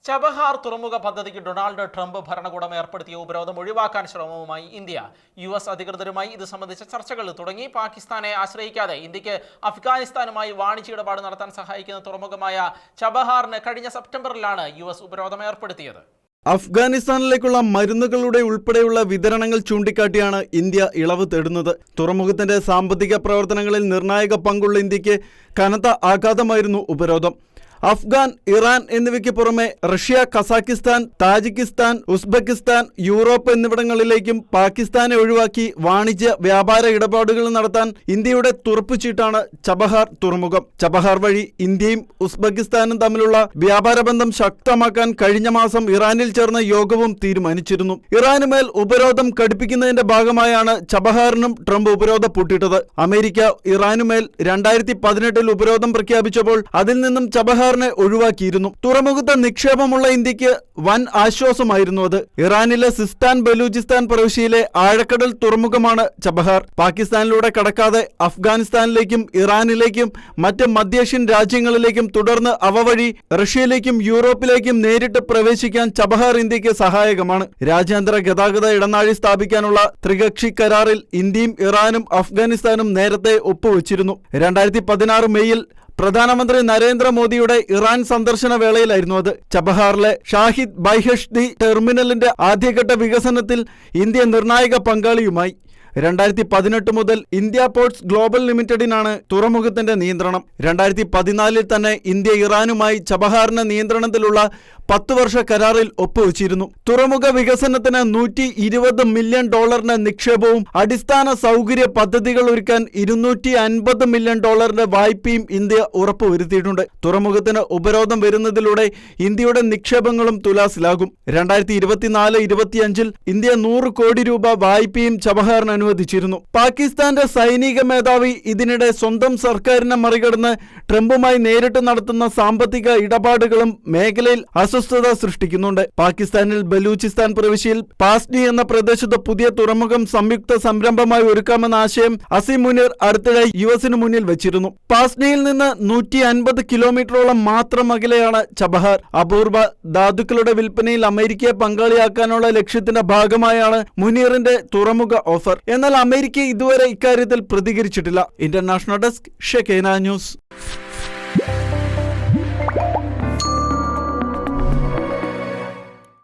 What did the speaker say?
Chabahar തുറമുഖ പദ്ധതിക്ക് Donald Trump ഭരണകൂടം ഏർപ്പെടുത്തിയ ഉപരോധം ഒഴിവാക്കാൻ ശ്രമവുമായി ഇന്ത്യ. US അധികൃതരുമായി ഇത് സംബന്ധിച്ച ചർച്ചകൾ തുടങ്ങി. പാകിസ്ഥാനെ ആശ്രയിക്കാതെ ഇന്ത്യക്ക് അഫ്ഗാനിസ്ഥാനുമായി വാണിജ്യ ഇടപാട് നടത്താൻ സഹായിക്കുന്ന തുറമുഖമായ ചബഹാറിന് കഴിഞ്ഞ സെപ്റ്റംബറിലാണ് US ഉപരോധം ഏർപ്പെടുത്തിയത്. അഫ്ഗാനിസ്ഥാനിലേക്കുള്ള മരുന്നുകളുടെ ഉൾപ്പെടെയുള്ള വിതരണങ്ങൾ ചൂണ്ടിക്കാട്ടിയാണ് ഇന്ത്യ ഇളവ് തേടുന്നത്. തുറമുഖത്തിന്റെ സാമ്പത്തിക പ്രവർത്തനങ്ങളിൽ നിർണായക പങ്കുള്ള ഇന്ത്യക്ക് കനത്ത ആഘാതമായിരുന്നു ഉപരോധം. അഫ്ഗാൻ, ഇറാൻ എന്നിവയ്ക്ക് പുറമെ Russia, Kazakhstan, Tajikistan, Uzbekistan, Europe എന്നിവിടങ്ങളിലേക്കും പാകിസ്ഥാനെ ഒഴിവാക്കി വാണിജ്യ വ്യാപാര ഇടപാടുകൾ നടത്താൻ ഇന്ത്യയുടെ തുറപ്പുചീട്ടാണ് ചബഹാർ തുറമുഖം. ചബഹാർ വഴി ഇന്ത്യയും ഉസ്ബെക്കിസ്ഥാനും തമ്മിലുള്ള വ്യാപാര ബന്ധം ശക്തമാക്കാൻ കഴിഞ്ഞ മാസം ഇറാനിൽ ചേർന്ന യോഗവും തീരുമാനിച്ചിരുന്നു. ഇറാനുമേൽ ഉപരോധം കടുപ്പിക്കുന്നതിന്റെ ഭാഗമായാണ് ചബഹാറിനും ട്രംപ് ഉപരോധം പൂട്ടിയിട്ടത്. അമേരിക്ക ഇറാനുമേൽ 2018 ഉപരോധം പ്രഖ്യാപിച്ചപ്പോൾ അതിൽ നിന്നും ചബഹാർ ഒഴിവാക്കിയിരുന്നു. തുറമുഖത്ത് നിക്ഷേപമുള്ള ഇന്ത്യക്ക് വൻ ആശ്വാസമായിരുന്നു അത്. ഇറാനിലെ സിസ്താൻ ബലൂചിസ്ഥാൻ പ്രവിശ്യയിലെ ആഴക്കടൽ തുറമുഖമാണ് ചബഹാർ. പാകിസ്ഥാനിലൂടെ കടക്കാതെ അഫ്ഗാനിസ്ഥാനിലേക്കും ഇറാനിലേക്കും മറ്റ് മധ്യേഷ്യൻ രാജ്യങ്ങളിലേക്കും തുടർന്ന് അവ വഴി റഷ്യയിലേക്കും യൂറോപ്പിലേക്കും നേരിട്ട് പ്രവേശിക്കാൻ ചബഹാർ ഇന്ത്യക്ക് സഹായകമാണ്. രാജ്യാന്തര ഗതാഗത ഇടനാഴി സ്ഥാപിക്കാനുള്ള ത്രികക്ഷി കരാറിൽ ഇന്ത്യയും ഇറാനും അഫ്ഗാനിസ്ഥാനും നേരത്തെ ഒപ്പുവച്ചിരുന്നു. 2016 മെയ്യിൽ പ്രധാനമന്ത്രി നരേന്ദ്രമോദിയുടെ ഇറാൻ സന്ദർശന വേളയിലായിരുന്നു അത്. ചബഹാറിലെ ഷാഹിദ് ബൈഹഷ്തി ടെർമിനലിന്റെ ആദ്യഘട്ട വികസനത്തിൽ ഇന്ത്യ നിർണായക പങ്കാളിയുമായി. 2018 മുതൽ ഇന്ത്യ പോർട്സ് ഗ്ലോബൽ ലിമിറ്റഡിനാണ് തുറമുഖത്തിന്റെ നിയന്ത്രണം. 2014 തന്നെ ഇന്ത്യ ഇറാനുമായി ചബഹാറിന്റെ നിയന്ത്രണത്തിലുള്ള 10 വർഷ കരാറിൽ ഒപ്പുവച്ചിരുന്നു. തുറമുഖ വികസനത്തിന് $120 മില്യൺ നിക്ഷേപവും അടിസ്ഥാന സൗകര്യ പദ്ധതികൾ ഒരുക്കാൻ $250 മില്യൺ വായ്പയും ഇന്ത്യ ഉറപ്പുവരുത്തിയിട്ടുണ്ട്. തുറമുഖത്തിന് ഉപരോധം വരുന്നതിലൂടെ ഇന്ത്യയുടെ നിക്ഷേപങ്ങളും തുലാസിലാകും. 2024-25 ഇന്ത്യ 100 കോടി രൂപ വായ്പയും ചബഹാറിന് അനുവദിച്ചിരുന്നു. പാകിസ്ഥാന്റെ സൈനിക മേധാവി ഇതിനിടെ സ്വന്തം സർക്കാരിനെ മറികടന്ന് ട്രംപുമായി നേരിട്ട് നടത്തുന്ന സാമ്പത്തിക ഇടപാടുകളും മേഖലയിൽ അസ്വസ്ഥത സൃഷ്ടിക്കുന്നുണ്ട്. പാകിസ്ഥാനിൽ ബലൂചിസ്ഥാൻ പ്രവിശ്യയിൽ പാസ്നി എന്ന പ്രദേശത്ത് പുതിയ തുറമുഖം സംയുക്ത സംരംഭമായി ഒരുക്കാമെന്ന ആശയം അസീം മുനീർ അടുത്തിടെ യുഎസിന് മുന്നിൽ വെച്ചിരുന്നു. പാസ്നിയിൽ നിന്ന് 150 കിലോമീറ്ററോളം മാത്രം അകലെയാണ് ചബഹാർ. അപൂർവ ധാതുക്കളുടെ വിൽപ്പനയിൽ അമേരിക്കയെ പങ്കാളിയാക്കാനുള്ള ലക്ഷ്യത്തിന്റെ ഭാഗമായാണ് മുനീറിന്റെ തുറമുഖ ഓഫർ. എന്നാൽ അമേരിക്ക ഇതുവരെ ഇക്കാര്യത്തിൽ പ്രതികരിച്ചിട്ടില്ല. International desk, Shekinah news.